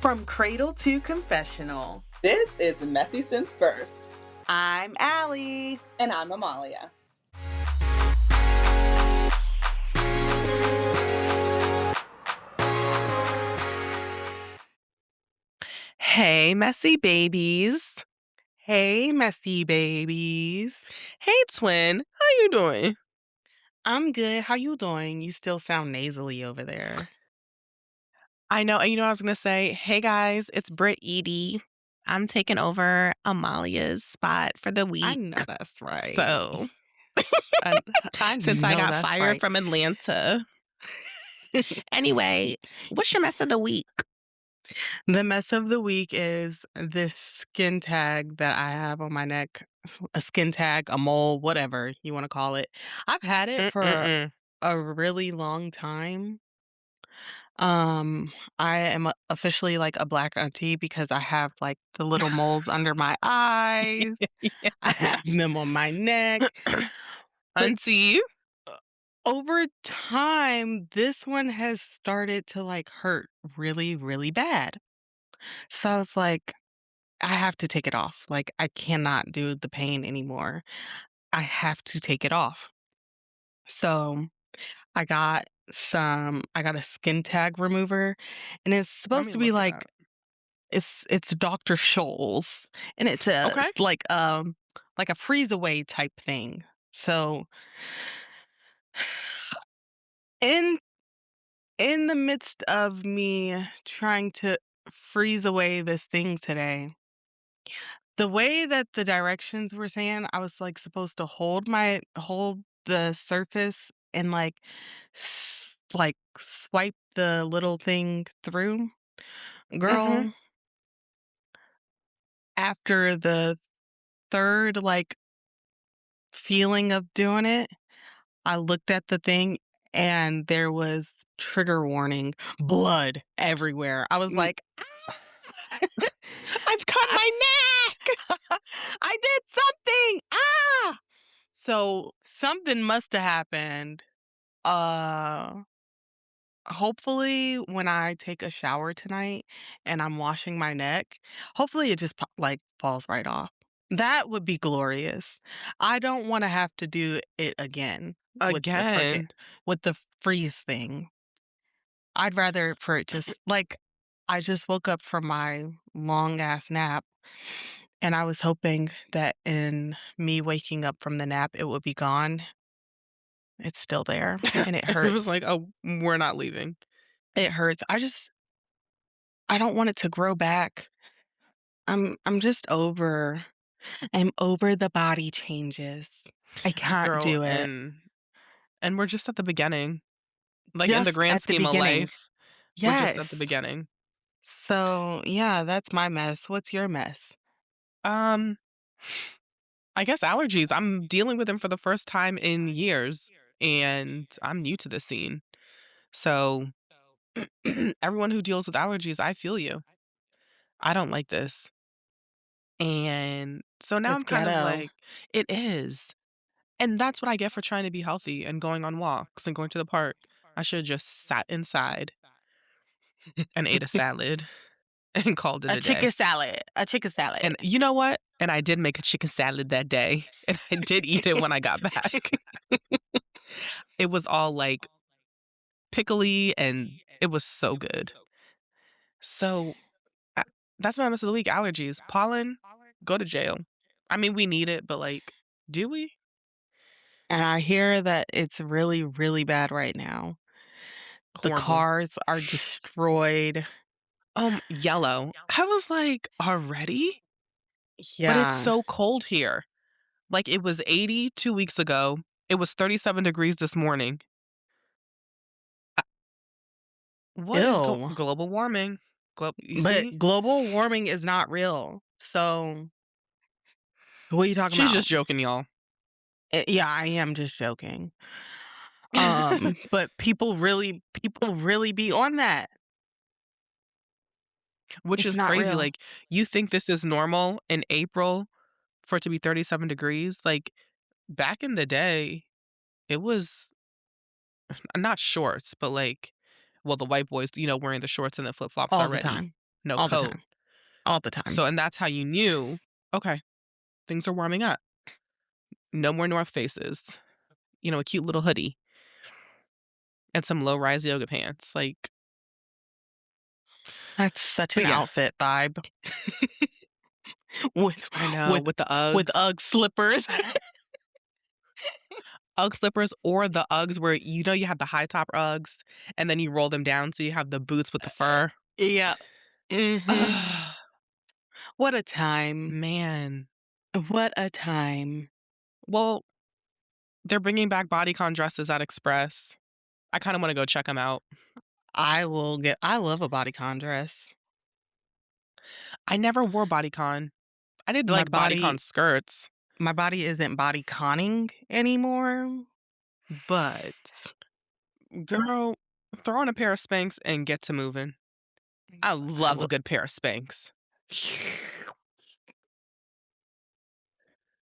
From cradle to confessional, This is Messy Since Birth, I'm Allie. and I'm Amalia. Hey, messy babies. Hey, messy babies. Hey, twin. How you doing? I'm good. How you doing? You still sound nasally over there. I know. And you know what I was going to say? Hey, guys. It's Britt Edie. I'm taking over Amalia's spot for the week. I know that's right. So, I since I know got that's fired right. from Atlanta. Anyway, what's your mess of the week? The mess of the week is this skin tag that I have on my neck. A skin tag, a mole, whatever you want to call it. I've had it for a really long time. I am officially like a black auntie because I have like the little moles under my eyes. I have them on my neck. But Auntie. over time, this one has started to like hurt really, really bad. So I was like, I have to take it off. Like, I cannot do the pain anymore. I have to take it off. So I got a skin tag remover, and it's supposed to be like it's Dr. Scholl's, and it's Okay. like a freeze away type thing. So in the midst of me trying to freeze away this thing today, the way that the directions were saying, I was like supposed to hold the surface and like swipe the little thing through. Girl, after the third like feeling of doing it, I looked at the thing and there was trigger warning, blood everywhere. I was like, I've cut my neck. I did something. Ah! So something must have happened. Hopefully when I take a shower tonight and I'm washing my neck, hopefully it just like falls right off. That would be glorious. I don't want to have to do it again Again. with the freeze thing. I'd rather for it just like I just woke up from my long ass nap and I was hoping that in me waking up from the nap it would be gone. It's still there and it hurts. It was like, oh, we're not leaving. It hurts. I don't want it to grow back. I'm over the body changes. I can't Girl, do it. and we're just at the beginning. Like, in the Just grand at the scheme of beginning. life, we're just at the Yes. beginning. So, yeah, that's my mess. What's your mess? I guess allergies. I'm dealing with them for the first time in years, and I'm new to the scene. So, everyone who deals with allergies, I feel you. I don't like this. And so now It's I'm kind of ghetto. like, it is. And that's what I get for trying to be healthy and going on walks and going to the park. I should have just sat inside and ate a salad and called it A a day. chicken salad. And you know what? And I did make a chicken salad that day. And I did eat it when I got back. It was all like pickly and it was so good. So that's my mess of the week. Allergies. Pollen, go to jail. I mean, we need it, but like, do we? And I hear that it's really, really bad right now. The Horrible. cars are destroyed. Yellow. I was like, already? Yeah. But it's so cold here. Like, it was 80 2 weeks ago. It was 37 degrees this morning. What is Ew. global warming? You But see? global warming is not real. So, what are you talking She's about? just joking, y'all. Yeah, I am just joking. But people really be on that. Which It's is not crazy. real. Like, you think this is normal in April for it to be 37 degrees? Like, back in the day, it was not shorts, but like, well, the white boys, wearing the shorts and the flip-flops All already. the time. no all the coat. time, all the time. So and that's how you knew, okay, things are warming up. No more North Faces. A cute little hoodie and some low-rise yoga pants, like That's such an but yeah, outfit vibe with I know, with with the with Uggs. UGG slippers. Ugg slippers or the Uggs where you have the high top Uggs, and then you roll them down so you have the boots with the fur. Yeah. Mhm. Ugh, What a time. man. What a time. Well, they're bringing back bodycon dresses at Express. I kinda wanna go check them out. I love a bodycon dress. I never wore bodycon. I did, My like, body bodycon skirts. my body isn't bodyconning anymore, but Girl, throw on a pair of Spanx and get to moving. I I love a will good pair of Spanx.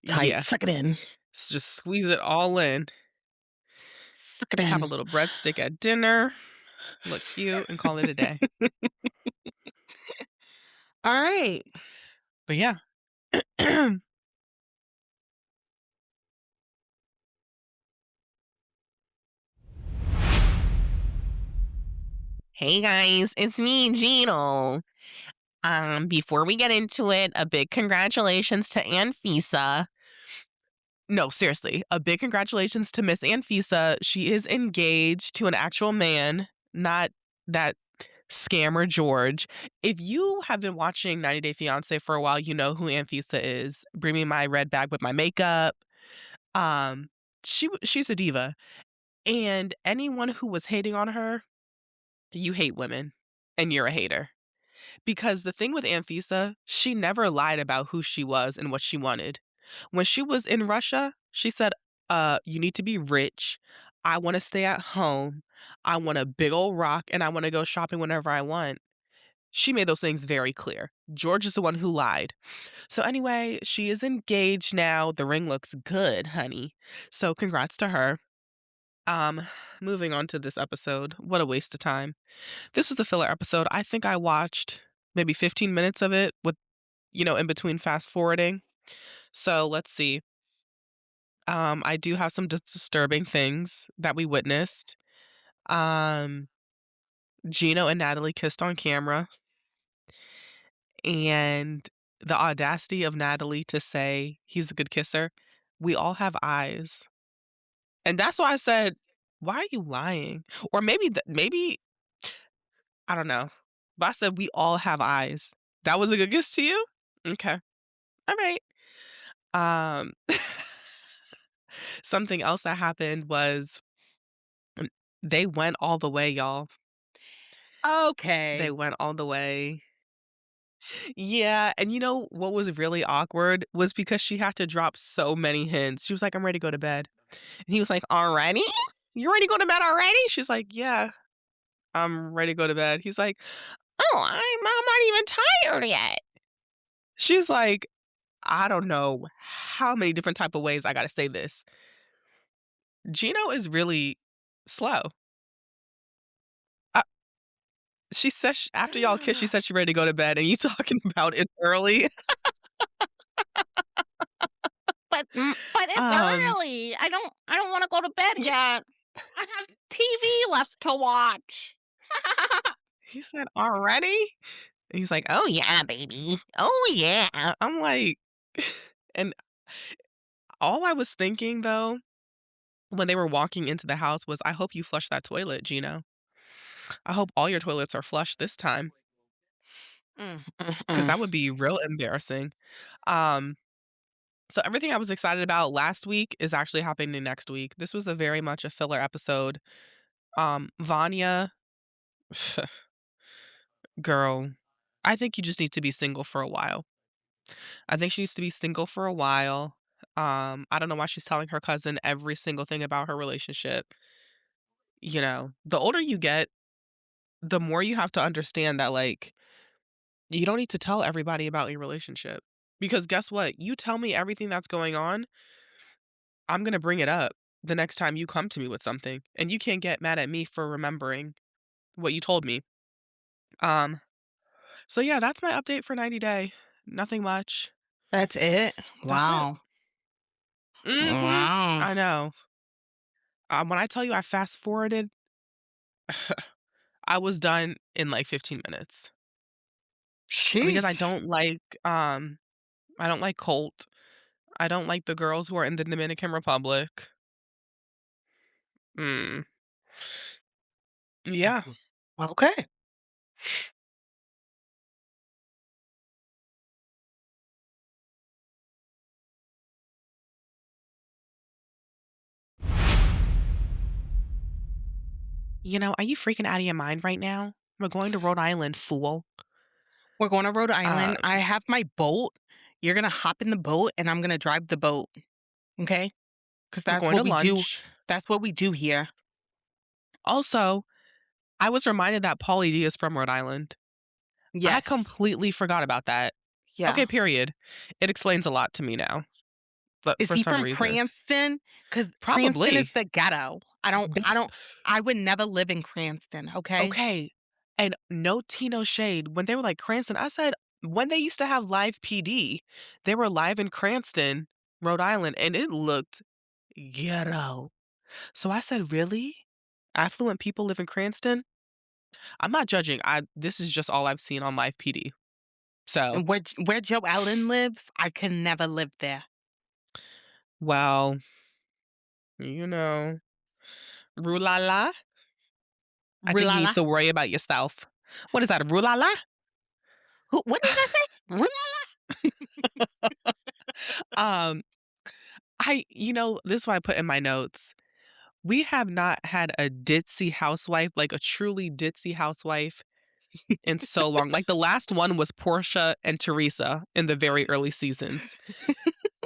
tight. Yeah, Suck it in. just squeeze it all in. Suck it Have a in. little breadstick at dinner, look cute, and call it a day. All right. But yeah. Hey guys, it's me, Gino. Before we get into it, a big congratulations to Anfisa. No, seriously, a big congratulations to Miss Anfisa. She is engaged to an actual man, not that scammer George. If you have been watching 90 Day Fiancé for a while, you know who Anfisa is. Bring me my red bag with my makeup. Um, she's a diva, and anyone who was hating on her, you hate women, and you're a hater. Because the thing with Anfisa, she never lied about who she was and what she wanted. When she was in Russia, she said, you need to be rich. I want to stay at home. I want a big old rock and I want to go shopping whenever I want. She made those things very clear. George is the one who lied. So anyway, she is engaged now. The ring looks good, honey. So congrats to her. Um, moving on to this episode. What a waste of time. This was a filler episode. I think I watched maybe 15 minutes of it with, in between fast forwarding. So let's see. I do have some disturbing things that we witnessed. Um, Gino and Natalie kissed on camera, and the audacity of Natalie to say he's a good kisser. We all have eyes. And that's why I said, why are you lying? Or maybe I don't know. But I said we all have eyes. That was a good kiss to you? Okay. All right. Um, something else that happened was mm, they went all the way, y'all. They Okay. went all the way. Yeah, and you know what was really awkward was because she had to drop so many hints. She was like, "I'm ready to go to bed." And he was like, "Already? You ready to go to bed already?" She's like, "Yeah, I'm ready to go to bed." He's like, "Oh, I'm not even tired yet." She's like, "I don't know how many different type of ways I gotta say this." Gino is really slow. Uh, she said after y'all kissed, she said she ready to go to bed, and you talking about it early. But it's Um, early. I don't wanna go to bed yet. I have TV left to watch. he said, "Already?" And he's like, "Oh yeah, baby. Oh yeah." I'm like, and all I was thinking though when they were walking into the house was, I hope you flush that toilet, Gino. I hope all your toilets are flushed this time, because Mm. that would be real embarrassing. Um, so everything I was excited about last week is actually happening next week. This was a very much a filler episode. Vanya, girl, I think you just need to be single for a while. I think she needs to be single for a while. I don't know why she's telling her cousin every single thing about her relationship. The older you get, the more you have to understand that, like, you don't need to tell everybody about your relationship. Because guess what? You tell me everything that's going on, I'm going to bring it up the next time you come to me with something. And you can't get mad at me for remembering what you told me. Um, So, yeah, that's my update for 90 Day. Nothing much. That's it? That's it. Wow. Mhm. Wow. I know. When I tell you I fast forwarded, I was done in, like, 15 minutes because Sheesh. I don't like Colt. I don't like the girls who are in the Dominican Republic. Mm. Yeah. Okay. Are you freaking out of your mind right now? We're going to Rhode Island, fool. We're going to Rhode Uh, Island. I have my boat. You're gonna hop in the boat, and I'm gonna drive the boat, okay? Because we're that's going what to we do. lunch. That's what we do here. Also, I was reminded that Pauly D is from Rhode Island. I Yes. completely forgot about that. Yeah. Okay, period. It explains a lot to me now, but Is for he some from reason. Cranston? Because Cranston is Probably. the ghetto. Bas I would never live in Cranston, okay? Okay, and no tea, no shade. When they were like, "Cranston," I said, when they used to have live PD, they were live in Cranston, Rhode Island, and it looked ghetto. So I said, "Really? Affluent people live in Cranston?" I'm not judging. I This is just all I've seen on live PD. So, And where Joe Allen lives, I can never live there. well, you know, rue la la, I think you need Rulala. to worry about yourself. What is that, a rue la la? Who what did I say? Rulala? Um, this is what I put in my notes. We have not had a ditzy housewife, like a truly ditzy housewife in so long. Like the last one was Portia and Teresa in the very early seasons.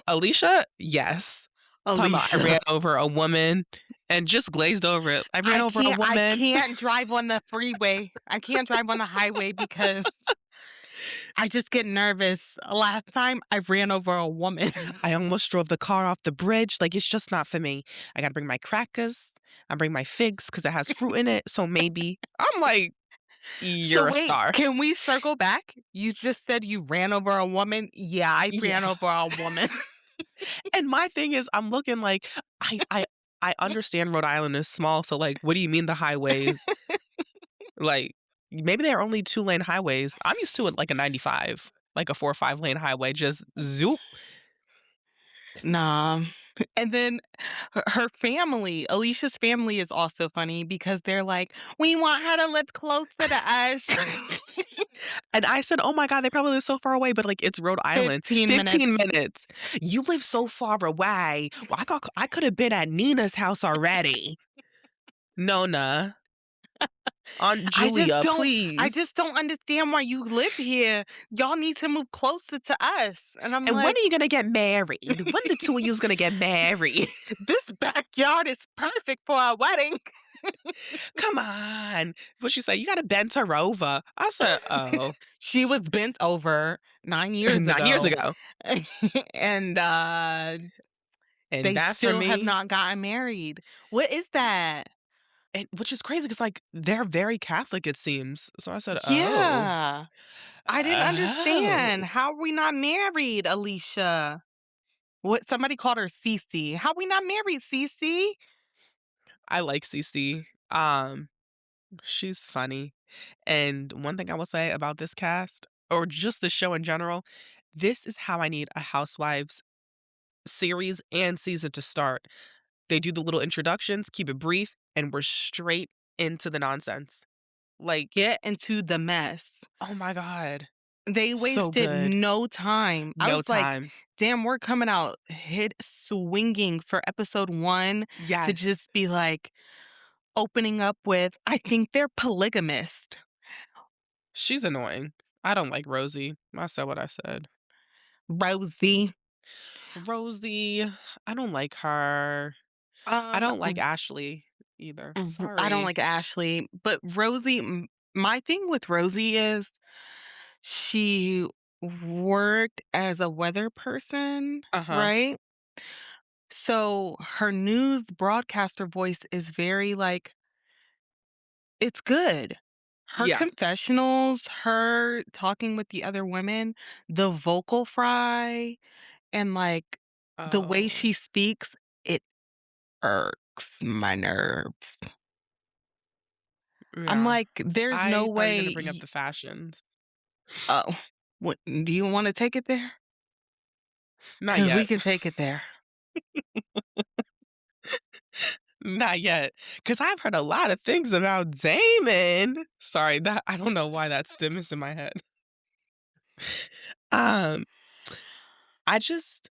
Alicia, yes. Talking about I ran Alicia. over a woman and just glazed over it. I ran over a I woman. can't drive on the freeway. I can't drive on the highway because I just get nervous. Last time I ran over a woman. I almost drove the car off the bridge. Like it's just not for me. I gotta bring my crackers. I bring my figs because it has fruit in it. So maybe. I'm like, So you're a wait, star. can we circle back? You just said you ran over a woman. Yeah, I Yeah. ran over a woman. And my thing is, I'm looking like I I I understand Rhode Island is small, so like, what do you mean the highways? Like, maybe they're only 2-lane highways. I'm used to it like a 95, like a 4 or 5-lane highway, just zoop. Nah. And then her family, Alicia's family is also funny because they're like, "We want her to live closer to us." And I said, "Oh my god, they probably live so far away," but like, it's Rhode Island. 15 15 minutes. minutes. You live so far away. Well, I could have been at Nina's house already. Nona, Aunt I just Julia, don't I please. just don't understand why you live here. Y'all need to move closer to us. And I'm And when like, are you gonna get married? When the 2 of you's gonna get married? this backyard is perfect for a wedding. Come on. What she say? "You gotta bend her over." I said, "Oh." She was bent over 9 years 9 years ago. ago. And And they that for still have me not gotten married. What is that? and which is crazy because like, they're very Catholic, it seems. So I said, "Oh. Yeah. I didn't Oh." understand. How are we not married, Alicia? What somebody called her Cece. How we not married, Cece? I like Cece. She's funny. And one thing I will say about this cast, or just the show in general, this is how I need a Housewives series and season to start. They do the little introductions, keep it brief, and we're straight into the nonsense. Like, Get into the mess. oh my god, They so wasted good. no time. I No was like, time. "Damn, we're coming out hit swinging for episode 1 to Yes. just be like opening up with, I think they're polygamist." She's annoying. I don't like Rosie. I said what I said. Rosie. Rosie, I don't like her. I Um, don't like Ashley either. I don't Sorry. like Ashley, but Rosie, my thing with Rosie is she worked as a weather person, Uh-huh. right? So her news broadcaster voice is very like, it's good. Her Yeah. confessionals, her talking with the other women, the vocal fry, and, like, the way Oh, she speaks, it irks my nerves. I'm yeah. like, "There's no I thought you were gonna way bring up the fashions. oh, what do you wanna take it there? Not Because we yet. can take it there." Not yet. Because 'cause I've heard a lot of things about Damon. Sorry, that I don't know why that stim is in my head. Um, I just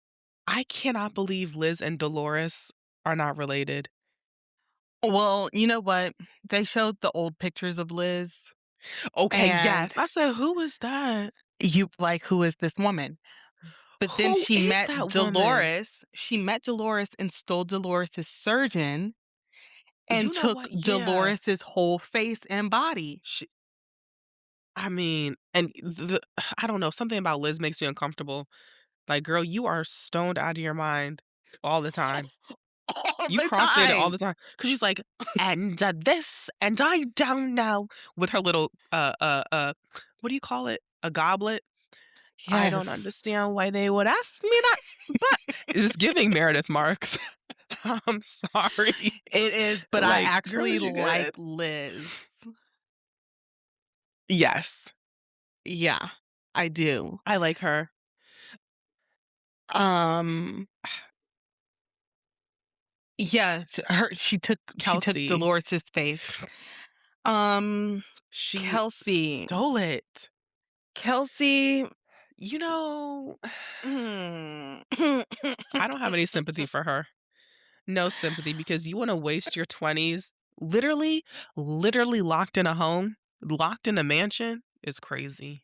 I cannot believe Liz and Dolores are not related. Well, you know what? They showed the old pictures of Liz, Okay, and yes. I said, "Who is that? you like, "Who is this woman?" But then Who is that woman?" She met Dolores and stole Dolores's surgeon and You know took what? Yeah. Dolores's whole face and body. She I mean, and I don't know, something about Liz makes me uncomfortable. Like, "Girl, you are stoned out of your mind all the time. All You the cross-fade it all time. the time. Cause she's like, "And, this, and I don't know," with her little, what do you call it? A goblet? "I don't Yes. understand why they would ask me that, but" it's giving Meredith Marks. I'm sorry. It is, but I Like, "Girl, actually is you like good?" Liz. Yes, Yeah, I do. I like her. Um, yeah, she took Kelsey, Dolores's face. Um, she Kelsey. stole it. Kelsey, You know, mm. I don't have any sympathy for her. No sympathy because you wanna waste your 20s literally locked in a home, locked in a mansion is crazy.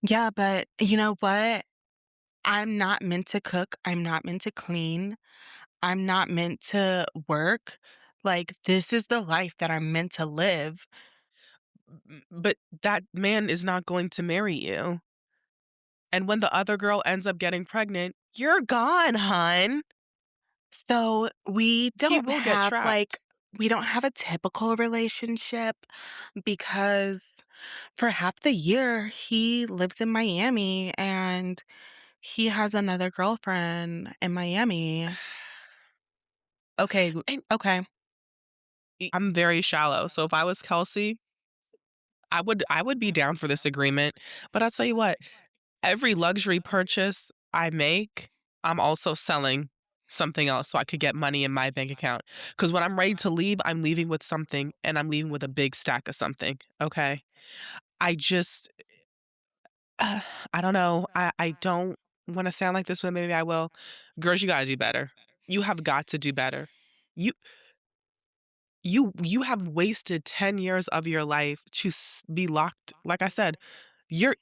Yeah, but you know what? I'm not meant to cook, I'm not meant to clean, I'm not meant to work. Like, this is the life that I'm meant to live. But that man is not going to marry you, and when the other girl ends up getting pregnant, you're gone, hun. So, He will get trapped. we don't have a typical relationship because for half the year, he lives in Miami and he has another girlfriend in Miami. Okay, And okay. I'm very shallow, so if I was Kelsey, I would be down for this agreement, but I'll tell you what, every luxury purchase I make, I'm also selling something else so I could get money in my bank account. Because when I'm ready to leave, I'm leaving with something, and I'm leaving with a big stack of something, okay? I just uh, I don't know. I don't wanna sound like this, but maybe I will. Girls, you gotta do better. You have got to do better. You you have wasted 10 years of your life to be locked like I said, you're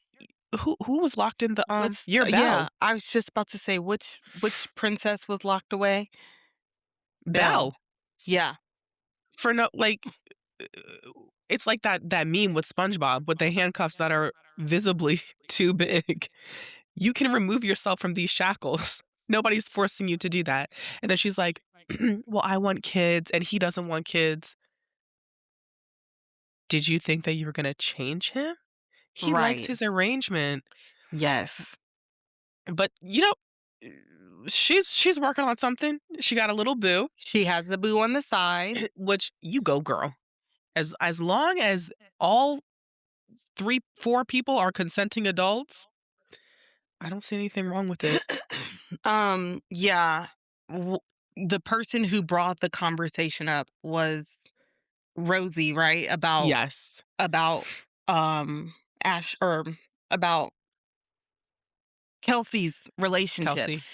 who was locked in the, your Yeah, Belle. I was just about to say which princess was locked away? Belle. Belle. Yeah. For no like, it's like that meme with SpongeBob with the handcuffs that are visibly too big. You can remove yourself from these shackles. Nobody's forcing you to do that. And then she's like, "Well, I want kids, and he doesn't want kids." Did you think that you were gonna change him? He likes Right. his arrangement. Yes. But, she's working on something. She got a little boo, She has the boo on the side. which you go, girl. As long as all 3, 4 people are consenting adults, I don't see anything wrong with it. Yeah. W the person who brought the conversation up was Rosie, right? Yes, About, um, Ash or about Kelsey's relationship. Kelsey.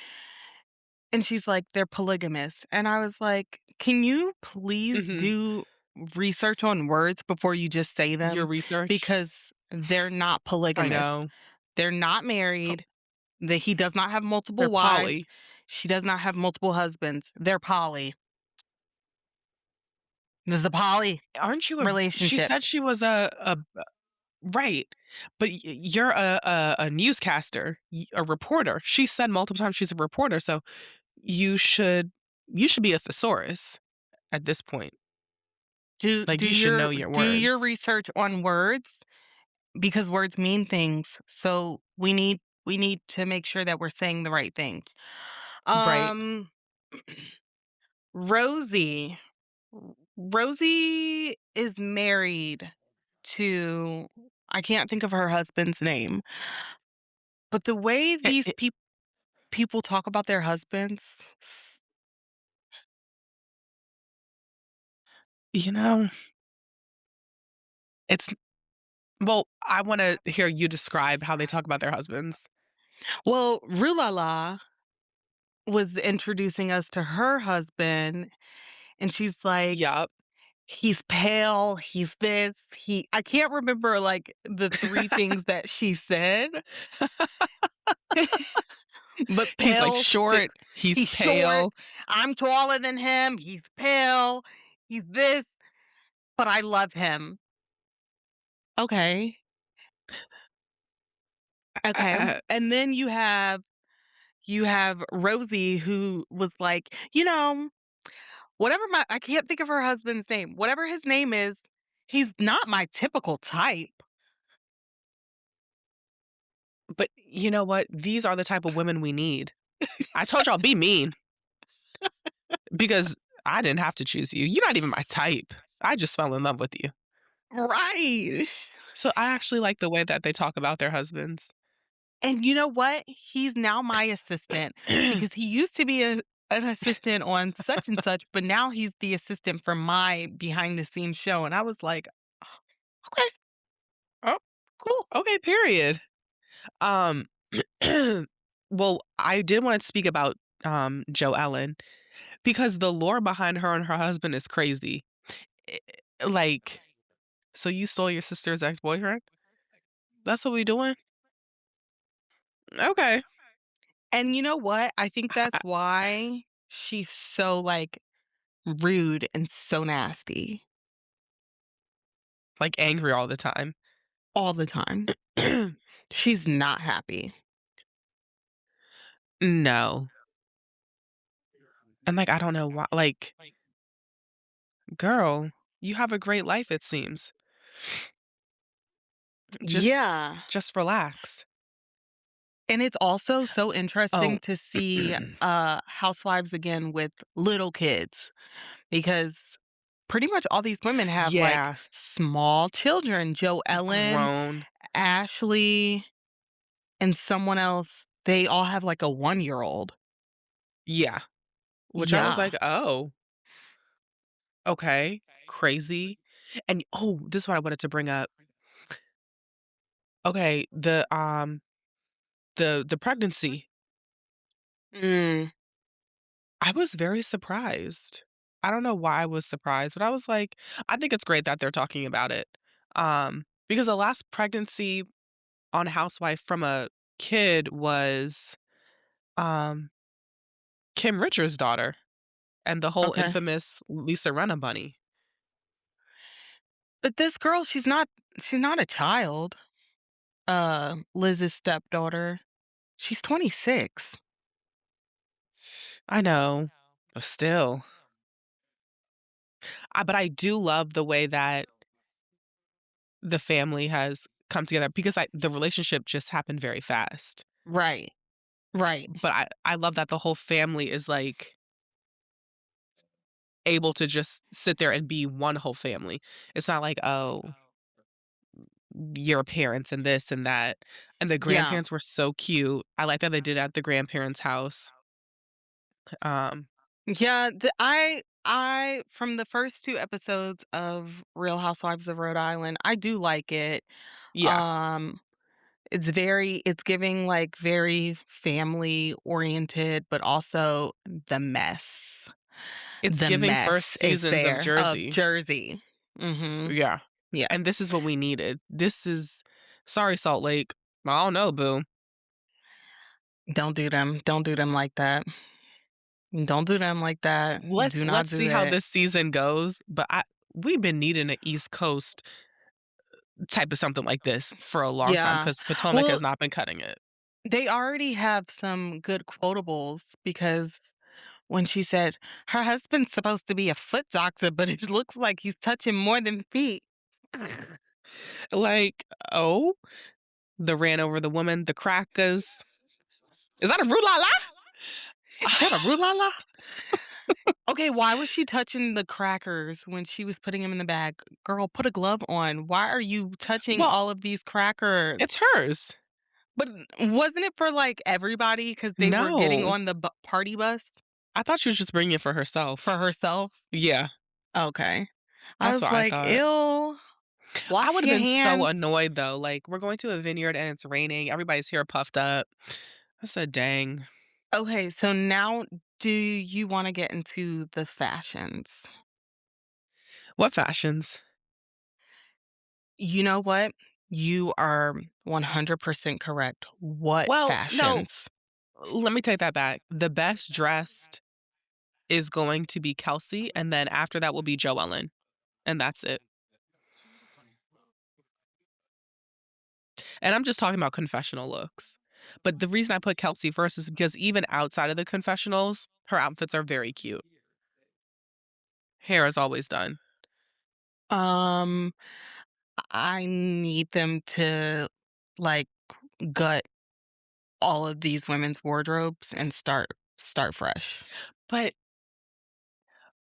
And she's like, "They're polygamous." And I was like, "Can you please Mhm. do research on words before you just say Your them? research. Because they're not I polygamous. know. They're not Po married. That he does not have they're multiple wives. poly. She does not have multiple husbands. They're poly. This is a poly Aren't you a she relationship." said she was a right, but you're a newscaster, a reporter. She said multiple times she's a reporter, so you should you should be a thesaurus at this point. Like, you should know your Do your words. research on words because words mean things. So we need to make sure that we're saying the right things. Right. Um Rosie. Rosie is married to, I can't think of her husband's name, but the way these people talk about their husbands, You know, it's well, I wanna hear you describe how they talk about their husbands. well, Rulala was introducing us to her husband, and she's like, Yup. "He's pale, he's this, he," I can't remember, like, the 3 things that she said, but He's, like, pale short, sticks. he's He's short, pale. I'm taller than him, he's pale, he's this, but I love him. Okay, okay, and then you have Rosie who was like, whatever my I can't think of her husband's name. Whatever his name is, he's not my typical type. But you know what? These are the type of women we need. I told y'all be mean because I didn't have to choose you. You're not even my type. I just fell in love with you. Right. So I actually like the way that they talk about their husbands. And you know what? He's now my assistant because he used to be an assistant on such and such, but now he's the assistant for my behind the scenes show. And I was like, okay, Oh, cool. okay, period. Um, well, I did want to speak about Joe Ellen because the lore behind her and her husband is crazy. I- Like, so you stole your sister's ex-boyfriend? That's what we doing? Okay. And you know what? I think that's why she's so like rude and so nasty Like angry all the time. all the time. She's not happy. No. And like I don't know why like, girl, you have a great life it seems. Just Yeah. just relax. And it's also so interesting Oh. to see housewives again with little kids because pretty much all these women have like Yeah, small children. Joe Ellen, grown. Ashley, and someone else, they all have like a 1-year-old. Yeah. Which I was Yeah. like, "Oh, okay, crazy." And oh, this is what I wanted to bring up. Okay, the pregnancy. Mm, I was very surprised. I don't know why I was surprised, but I was like, I think it's great that they're talking about it. Because the last pregnancy on Housewife from a kid was, um, Kim Richards' daughter and the whole okay. infamous Lisa Rinna bunny. But this girl, she's not a child. Liz's stepdaughter. She's 26. I know, but still. But I do love the way that the family has come together because the relationship just happened very fast. Right. Right. But I love that the whole family is, like, able to just sit there and be one whole family. It's not like, "Oh, your parents and this and that." And the Yeah. grandparents were so cute. I like that they did it at the grandparents' house. Um, Yeah, I from the first 2 episodes of Real Housewives of Rhode Island, I do like it. yeah. Um, it's giving, like, very family oriented, but also the mess. It's The giving first mess is seasons of there of Jersey. Jersey. Mhm. Yeah. Yeah. And this is what we needed. This is sorry, Salt Lake. I don't know, boo. Don't do them. Don't do them like that. Don't do them like that. Do not Let's do see how that. this season goes, but we've been needing an East Coast type of something like this for a long time Yeah. because Potomac Well, has not been cutting it. they already have some good quotables because when she said, "Her husband's supposed to be a foot doctor, but it looks like he's touching more than feet." Like, oh, the ran over the woman, the crackers. Is that a rue la la? Is that a rue la la? Okay, why was she touching the crackers when she was putting them in the bag? Girl, put a glove on. Why are you touching Well, all of these crackers? it's hers. But wasn't it for, like, everybody because they were getting No. on the party bus I thought she was just bringing it for for herself. herself? Yeah, Okay. I that's was what I like, thought. "Ew, I wash would have your been so hands." annoyed though. Like, we're going to a vineyard and it's raining. Everybody's hair puffed up. I said, dang. Okay, so now do you wanna get into the fashions? What fashions? You know what? You are 100% correct. What Well, no, fashions? let me take that back. The best dressed is going to be Kelsey, and then after that will be Joellen, and that's it. And I'm just talking about confessional looks. But the reason I put Kelsey first is because even outside of the confessionals, her outfits are very cute. Hair is always done. Um, I need them to, like, gut all of these women's wardrobes and start fresh.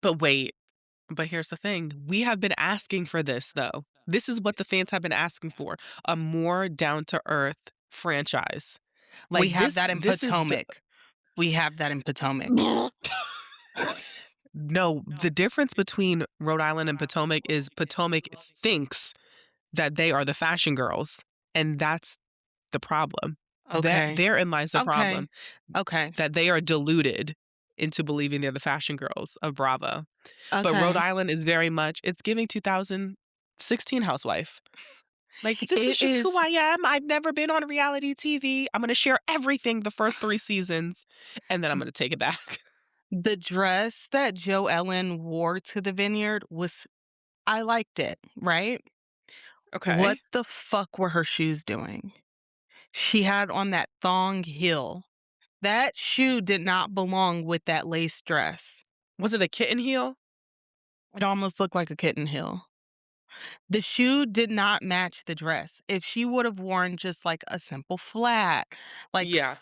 But wait, but here's the thing. We have been asking for this though. This is what the fans have been asking for, a more down to earth franchise. We Like have this that in this is the Potomac. We have that in Potomac. No, the difference between Rhode Island and Potomac is Potomac thinks that they are the fashion girls, and that's the problem. That Okay. therein lies the Okay. problem, Okay. that they are deluded into believing they're the fashion girls of Bravo. But Rhode Okay. Island is very much it's giving 2016 housewife. Like, "This is It just who is I am. I've never been on reality TV. I'm gonna share everything the first 3 seasons, and then I'm gonna take it back." the dress that Joe Ellen wore to the vineyard was I liked it, right? What Okay. the fuck were her shoes doing? She had on that thong heel. That shoe did not belong with that lace dress. Was it a kitten heel? It almost looked like a kitten heel. The shoe did not match the dress. If she would have worn just like a simple flat, like Yeah.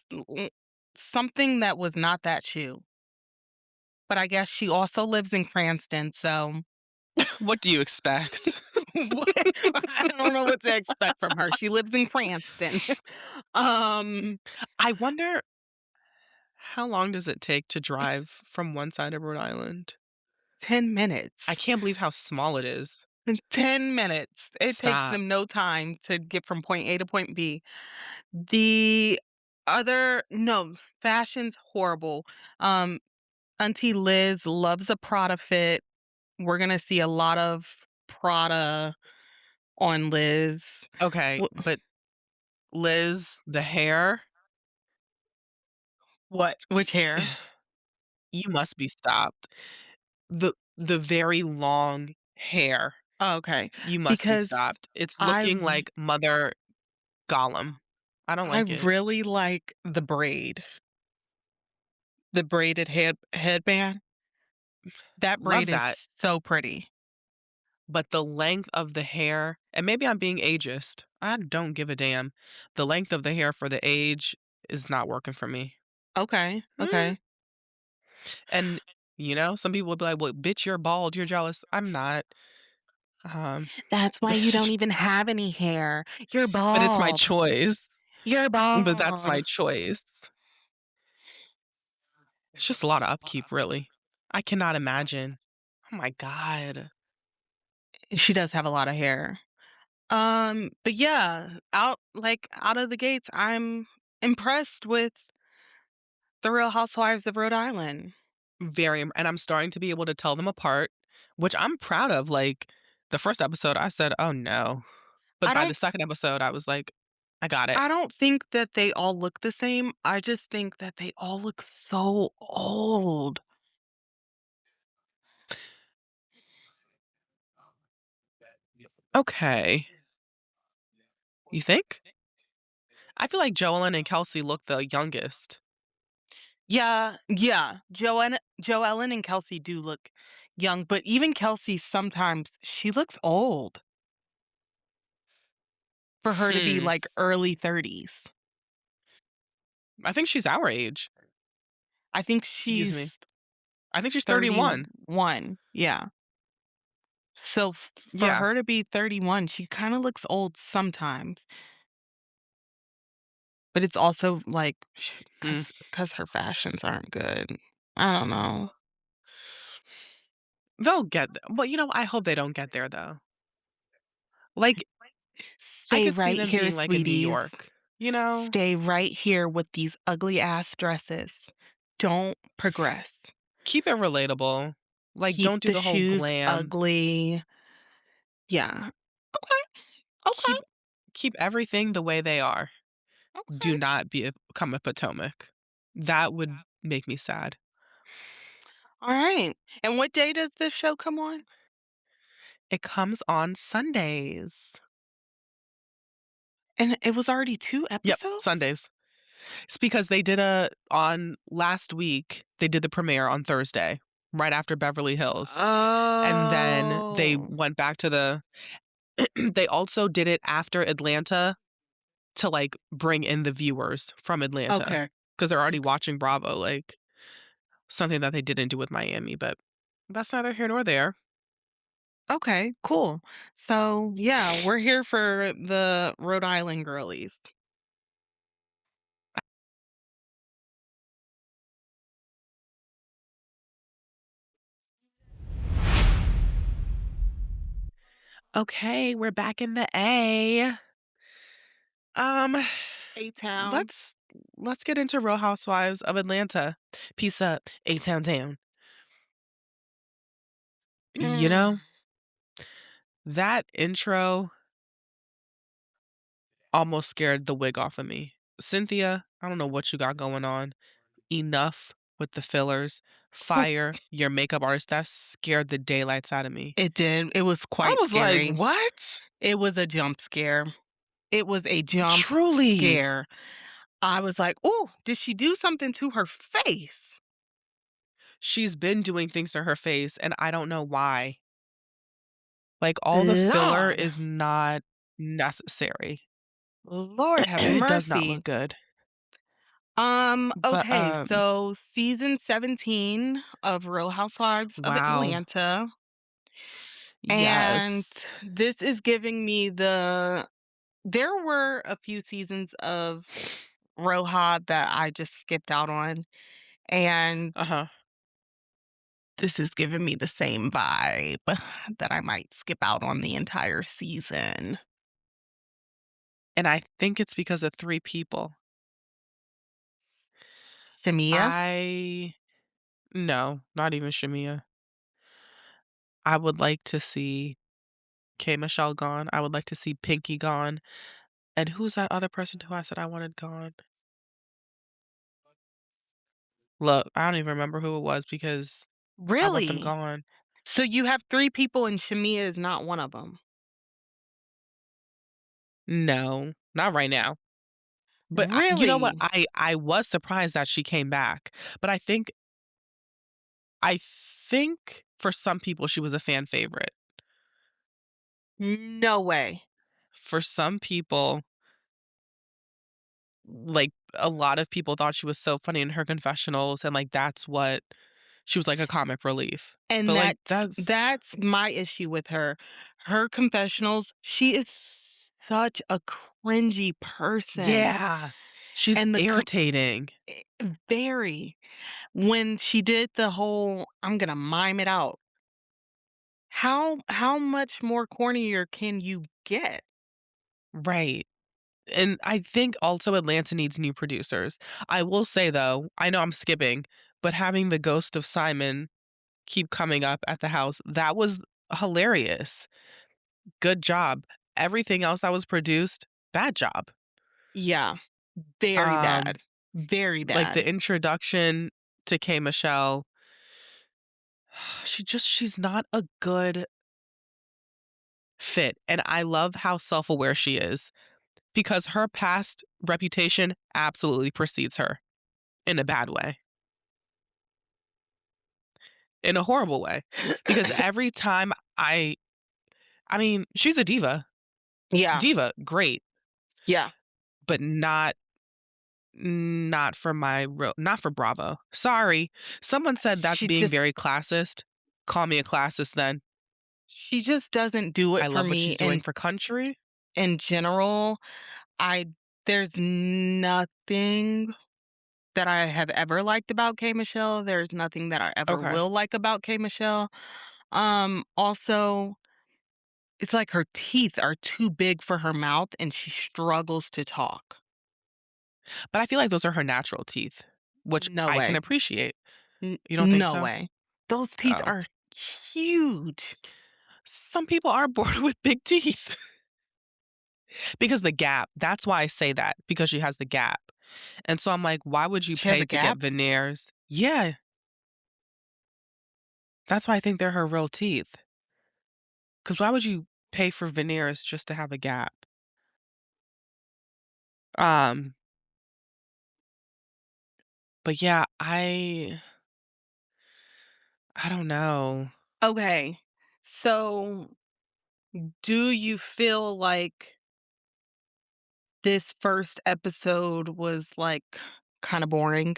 something that was not that shoe. But I guess she also lives in Cranston, so What do you expect? what I don't know what to expect from her. She lives in Cranston. Um, I wonder how long does it take to drive from one side of Rhode Island? 10 I minutes. can't believe how small it is. 10 minutes. It takes Stop. them no time to get from point A to point B. The other no, fashion's horrible. Um, Auntie Liz loves a Prada fit. We're gonna see a lot of Prada on Liz. Okay, Wh but Liz, the hair, what? Which hair? you must be stopped. The very long hair, Oh, okay. you must be Because stopped. It's I looking r like Mother Gollum. I don't I like it. really like the braid, the braided headband. That Love braid is that, so pretty. but the length of the hair and maybe I'm being ageist. I don't give a damn. The length of the hair for the age is not working for me. Okay, Mm. okay. And, some people would be like, "Well, bitch, you're bald, you're jealous." I'm not. Um, That's why you don't even have any hair. You're but it's my bald. choice. You're But that's bald. my choice. It's just a lot of upkeep, really. I cannot imagine. Oh my god. She does have a lot of hair. But yeah, out of the gates, I'm impressed with the Real Housewives of Rhode Island. And I'm starting to be able to tell them apart, which I'm proud of. Like, the first episode, I said, "Oh, no." But I by the don't second episode, I was like, "I got it." I don't think that they all look the same. I just think that they all look so old. Okay. You think? I feel like Joellen and Kelsey look the youngest. Yeah, yeah. Joellen and Kelsey do look young, but even Kelsey sometimes she looks old for her to be, Hmm. like, early 30s. I think she's our age. I think Excuse me. she's I think she's 31. 31, yeah. So f for Yeah. her to be 31, she kinda looks old sometimes, but it's also, like, Mm. 'cause her fashions aren't good. I don't know. They'll get well, I hope they don't get there though. Like, I Stay could see right them here, being, like, in New sweeties. York, you know? Stay right here with these ugly ass dresses. Don't progress. Keep it relatable. Like, Keep don't do the the whole shoes glam. ugly. Yeah. Okay. Okay. Keep keep everything the way they are. Do Okay. not become a Potomac. That would make me sad. All right. And what day does this show come on? It comes on Sundays. And it was already 2 Yep, episodes? Sundays. It's because they did a on last week, they did the premiere on Thursday, right after Beverly Hills, and then they Oh. went back to the they also did it after Atlanta to, like, bring in the viewers from Atlanta Okay. because 'cause they're already watching Bravo, like, something that they didn't do with Miami, but that's neither here nor there. Okay, cool. So, yeah, we're here for the Rhode Island girlies. Okay, we're back in the A. Um, A-Town. let's let's get into Real Housewives of Atlanta. Peace up, A-Town down. You Mm. know, that intro almost scared the wig off of me. Cynthia, I don't know what you got going on. Enough with the fillers. Fire your makeup artist. That scared the daylights out of me. It did. It was I quite was like, scary. "What?" It was a jump scare. It was a jump Truly. scare. I was like, "Ooh, did she do something to her face?" She's been doing things to her face, and I don't know why. Like, all the filler Lord. is not necessary. Lord have It does not mercy. look good. But, Okay, so season 17 of Real Housewives of wow. Atlanta, and Yes. this is giving me there were a few seasons of RHOH that I just skipped out on, and Uh-huh. this is giving me the same vibe that I might skip out on the entire season. And I think it's because of 3 people. Shamia? I No, not even Shamia. I would like to see K. Michelle gone. I would like to see Pinky gone. And who's that other person who I said I wanted gone? Look, I don't even remember who it was because I want them Really? gone. So you have 3 people and Shamia is not one of them? No, not right now. But you know what? Really? I was surprised that she came back, but I think for some people she was a fan favorite. No way. For some people, like, a lot of people thought she was so funny in her confessionals, and, like, that's what she was like a comic relief. And But, like, that's that's that's my issue with her. Her confessionals, she is such a cringy person, yeah, she's and irritating. very. When she did the whole, "I'm gonna mime it out," how much more cornier can you get? Right. And I think also Atlanta needs new producers. I will say, though, I know I'm skipping, but having the ghost of Simon keep coming up at the house, that was hilarious. Good job. Everything else that was produced, bad job. Yeah, very Um, bad. Very like bad. the introduction to K. Michelle, she's not a good fit. And I love how self-aware she is because her past reputation absolutely precedes her in a bad way. in a horrible way because every time I mean, she's a diva. Yeah, Diva, great, yeah. but not for not for Bravo. Sorry. Someone said that's She being just very classist. Call me a classist then. she just doesn't do I it for love what me she's doing for country. in general. I There's nothing that I have ever liked about K Michelle. There's nothing that I ever Okay. will like about K Michelle. Also, it's like her teeth are too big for her mouth and she struggles to talk. But I feel like those are her natural teeth, which No I can way. appreciate. You don't think No so? way. Those teeth Oh. are huge. Some people are born with big teeth because the gap. That's why I say that, because she has the gap. And so I'm like, why would you She has pay a to get gap? veneers? Yeah, that's why I think they're her real teeth. Because why would you pay for veneers just to have a gap? Um, but yeah, I don't know. Okay. So, do you feel like this first episode was, like, kinda boring?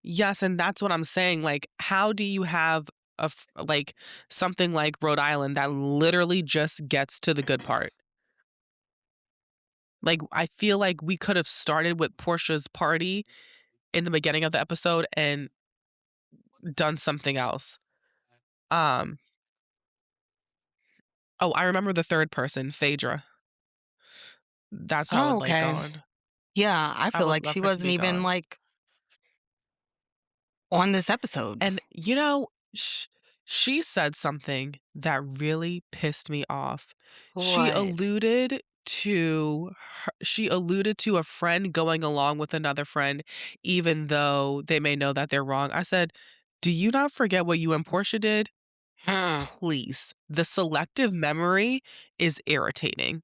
Yes, and that's what I'm saying. Like, how do you have like something like Rhode Island that literally just gets to the good part? Like, I feel like we could have started with Portia's party in the beginning of the episode and done something else. Um, oh, I remember the third person, Phaedra. That's who I Oh, would like okay. gone. Yeah, I I feel would like love she her to wasn't be even, gone. like, on this episode. And, she said something that really pissed me off. What? She alluded to a friend going along with another friend, even though they may know that they're wrong. I said, "Do you not forget what you and Portia did? Huh. Please." The selective memory is irritating,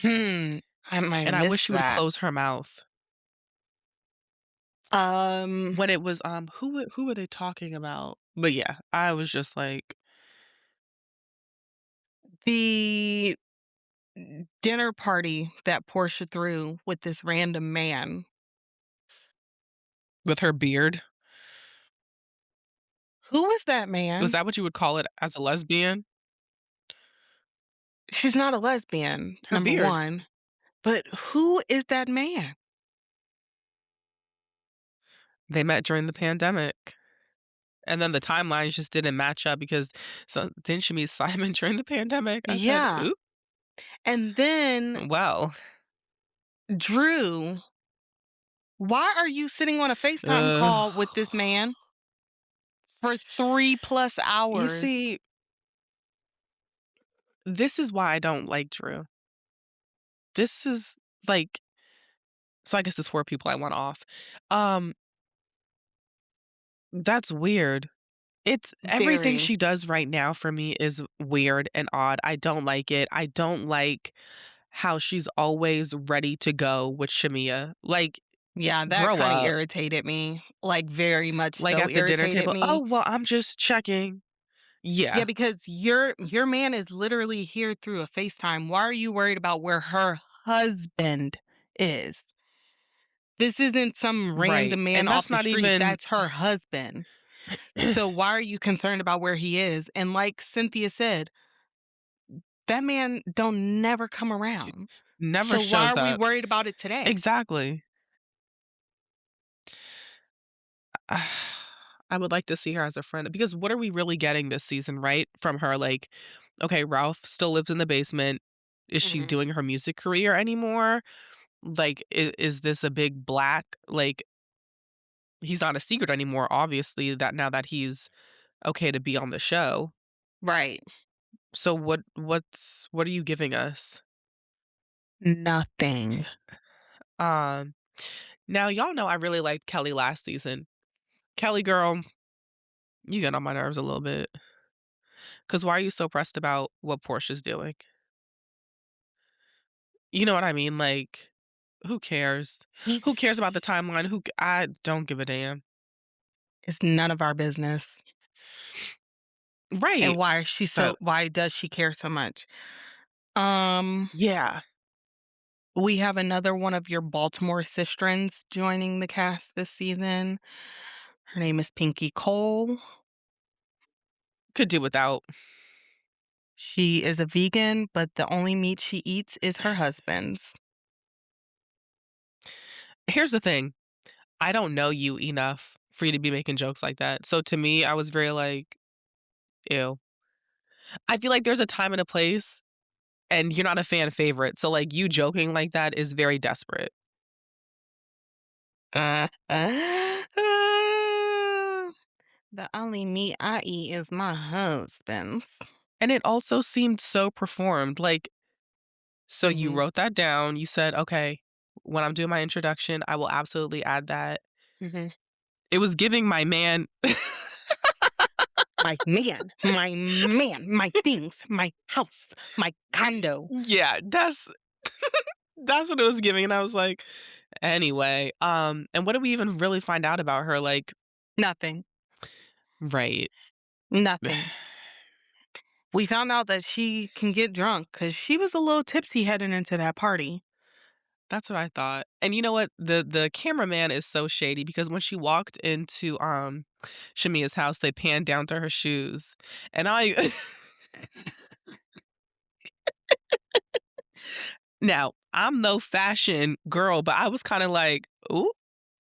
Hmm, I might have and I wish missed she would that. close her mouth. Um, When it was, who were they talking about? But yeah, I was just like, the dinner party that Portia threw with this random man, with her beard. who was that Was man? that what you would call it as a lesbian? She's not a lesbian, Her number beard. 1, but who is that man? They met during the pandemic, and then the timelines just didn't match up because didn't she meet Simon during the pandemic? I said, Yeah, "Oop, and then well, Drew, why are you sitting on a FaceTime uh." call with this man for 3 plus You hours? see, this is why I don't like Drew. This is, like so I guess it's 4 people I want off. Um, that's weird. It's everything Very. she does right now for me is weird and odd. I don't like it. I don't like how she's always ready to go with Shamia. Like, Yeah, that grow kinda up. irritated me, like, very much Like, so at the dinner irritated table, "Oh, me. well, I'm just checking." Yeah, Yeah, because your man is literally here through a FaceTime. Why are you worried about where her husband is? This isn't some right, random man and off that's the not street, even that's her husband. So why are you concerned about where he is? And like Cynthia said, that man don't never come around. never So why shows are we up. worried about it today? Exactly. I would like to see her as a friend because what are we really getting this season, right, from her? Like, okay, Ralph still lives in the basement. Is she Mhm. doing her music career anymore? Like, is this a big black like, he's not a secret anymore, obviously, that now that he's okay to be on the show. Right. So what are you giving us? Nothing. Um, Now y'all know I really liked Kelly last season. Kelly girl, you get on my nerves a little bit. Cause why are you so pressed about what Portia's doing? You know what I mean? Like, who cares? Who cares about the timeline? I don't give a damn. It's none of our business. And Right. So why does she care so much? Um, yeah. we have another one of your Baltimore sistrins joining the cast this season. Her name is Pinky Cole. Could do without. She is a vegan, but the only meat she eats is her husband's. Here's the thing. I don't know you enough for you to be making jokes like that. So to me, I was very like, ew. I feel like there's a time and a place, and you're not a fan favorite. So like you joking like that is very desperate. The only meat I eat is my husband's. And it also seemed so performed. Like, so you Mhm, wrote that down. You said, okay, when I'm doing my introduction, I will absolutely add that. mhm. It was giving my man. My things, my house, my condo. Yeah, that's what it was giving. And I was like, anyway, and what did we even really find out about her? Like, Nothing, right. nothing. We found out that she can get drunk because she was a little tipsy heading into that party. That's what I thought. And you know what? The cameraman is so shady because when she walked into Shamia's house, they panned down to her shoes. And I now, I'm no fashion girl, but I was kind of like, "Ooh,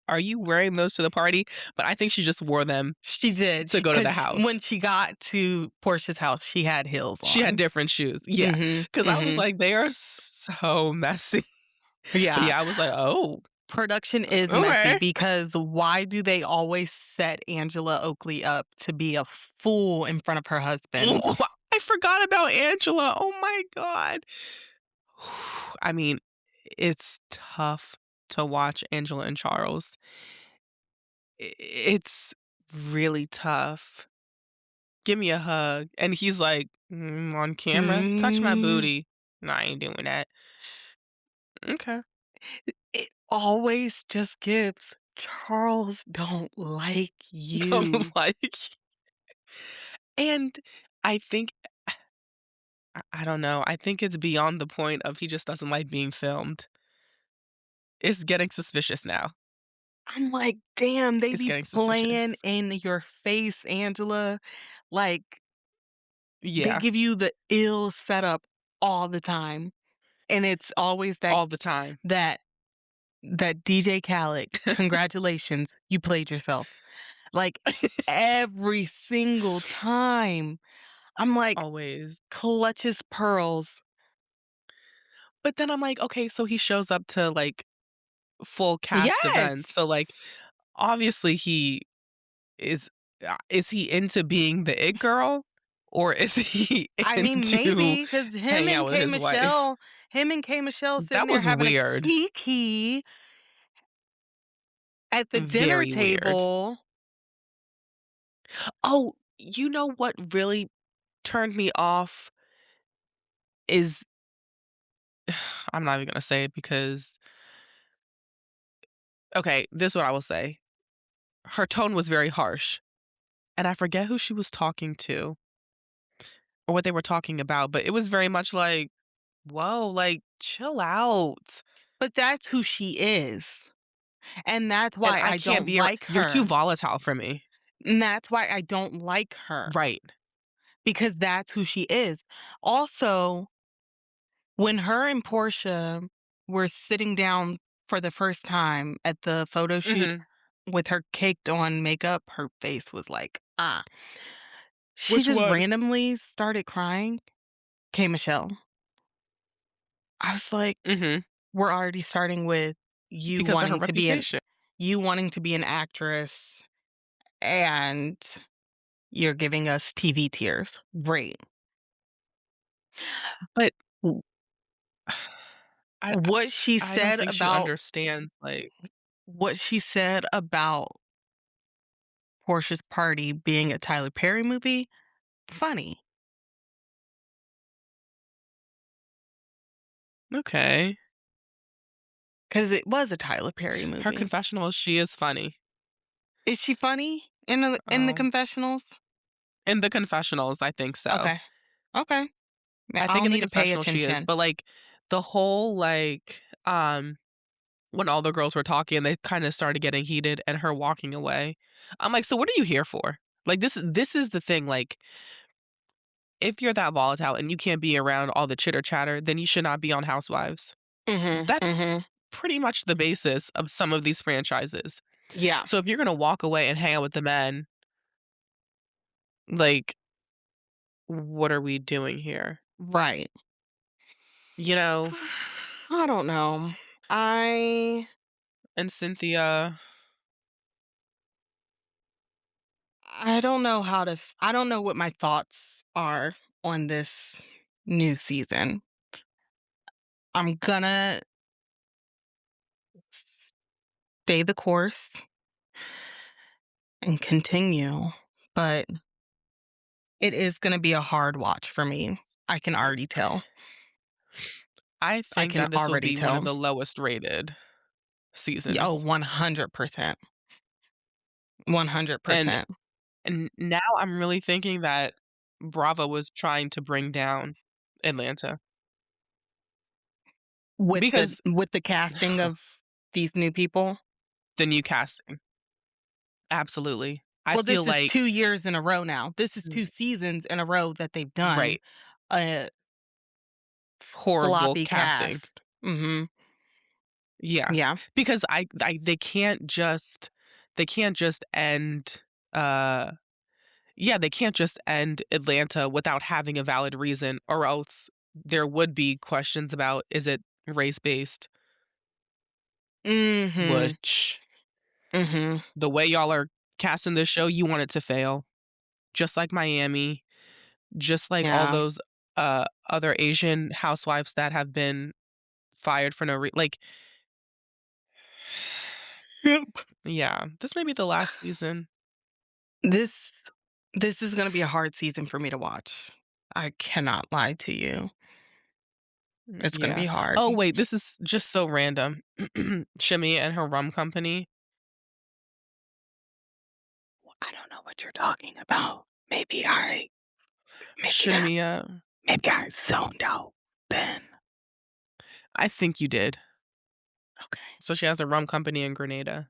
are you wearing those to the party?" But I think she just wore them She did, to go to because the house. when she got to Portia's house, she had heels She had on. different shoes. Yeah, Mhm, because I was mhm. like, "They are so messy." But Yeah, yeah, I was like, "Oh, production is messy okay." because why do they always set Angela Oakley up to be a fool in front of her husband? Oh, I forgot about Angela. Oh my god. I mean, it's tough to watch Angela and Charles. It's really tough. "Give me a hug." And he's like, "On camera? Touch my Mm, booty." "No, I ain't doing that." "Okay." it always just gives, "Charles don't like I'm you." like and I think I don't know, I think it's beyond the point of he just doesn't like being filmed. It's getting suspicious now. I'm like, "Damn, they It's be getting playing suspicious. in your face, Angela." Like, they Yeah, give you the ill setup all the time, and it's always all the time. that that DJ Khaled, "Congratulations, you played yourself." Like, every single time. I'm like, Always. clutch his pearls. But then I'm like, "Okay, so he shows up to, like, full cast events, Yes! so, like, obviously is he into being the it girl, or is he I mean, into maybe because hanging out with his wife? Him and K. Michelle sitting That there was having a weird. kiki at the dinner Very weird. table. Oh, you know what really turned me off is I'm not even gonna say it because okay, this is what I will say. Her tone was very harsh, and I forget who she was talking to or what they were talking about, but it was very much like, "Whoa, like, chill out." But that's who she is, and that's And why I I can't don't be ar like you're too her, volatile for me. and that's why I don't like her, Right. because that's who she is. Also, when her and Portia were sitting down for the first time at the photo shoot Mhm. with her caked on makeup, her face was like, "Ah." She Which just one? randomly started crying. K. Michelle. I was like, Mhm. "We're already starting with you Because of her wanting to be an reputation. actress, and you're giving us TV tears. Great." But W I what she I don't said think she about understands, like Portia's party being a Tyler Perry movie, funny, okay. because it was a Tyler Perry Her movie. confessional, she is funny. Is she funny in the Oh, confessionals? In the confessionals, I think so. Okay. Okay. I think I'll in the need to pay confessional she is, attention. but, like, the whole, like, when all the girls were talking, they kinda started getting heated and her walking away. I'm like, "So what are you here for?" Like, this is the thing, like, if you're that volatile and you can't be around all the chitter-chatter, then you should not be on Housewives. Mhm, That's mhm. pretty much the basis of some of these franchises. Yeah, So if you're gonna walk away and hang out with the men, like, what are we doing here? right. You know? I don't know. I And Cynthia, I don't know how to I don't know what my thoughts are on this new season. I'm gonna stay the course and continue, but it is gonna be a hard watch for me. I can already tell. I I think can that this will already be one of tell. the lowest rated Oh, seasons. 100%. And 100%. and now I'm really thinking that Bravo was trying to bring down Atlanta because With the casting of ththe new people? the new casting. Absolutely. I Well, feel this is 2 like years in a row now. This is mm, 2 seasons in a row that they've done right, a horrible floppy casting. cast. Mhm. Yeah, Yeah. because I they can't just end, uh yeah, they can't just end Atlanta without having a valid reason, or else there would be questions about, is it race-based? Mhm. Which, Mhm. the way y'all are casting this show, you want it to fail, just like Miami, just like all Yeah. those, other Asian housewives that have been fired for no like, Yep. yeah, this may be the last season. This this is gonna be a hard season for me to watch. I cannot lie to you. It's gonna Yeah. be hard. Oh, wait, this is just so random. Shimmy and her rum company. I don't know what you're talking about. Maybe I Shania, maybe I zoned out then. I think you did. Okay. So she has a rum company in Grenada.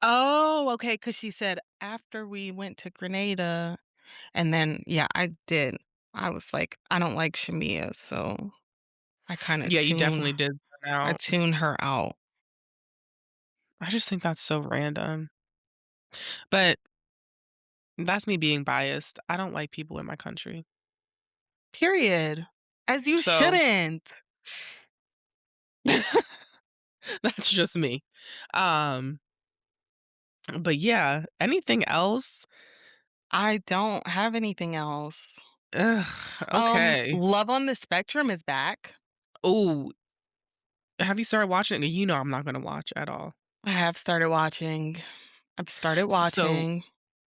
Oh, okay. Cause she said, "After we went to Grenada," and then yeah, I did. I was like, "I don't like Shamia," so I kinda Yeah, you definitely did burn I out. tune her out. I just think that's so random. But that's me being biased. I don't like people in my country. Period. As you So shouldn't. that's just me. Um, but yeah, anything else? I don't have anything else. Ugh, okay. Love on the Spectrum is back. Oh, have you started watching it? You know I'm not gonna watch at all. I have started watching. I've started So watching.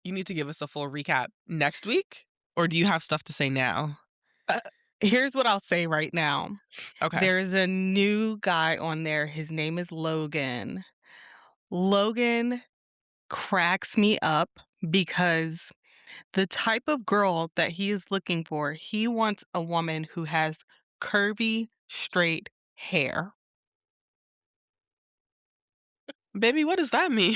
you need to give us a full recap next week, or do you have stuff to say now? Uh, Here's what I'll say right now. Okay. There's a new guy on there. His name is Logan. Logan cracks me up because the type of girl that he is looking for, he wants a woman who has curvy, straight hair. Baby, what does that mean?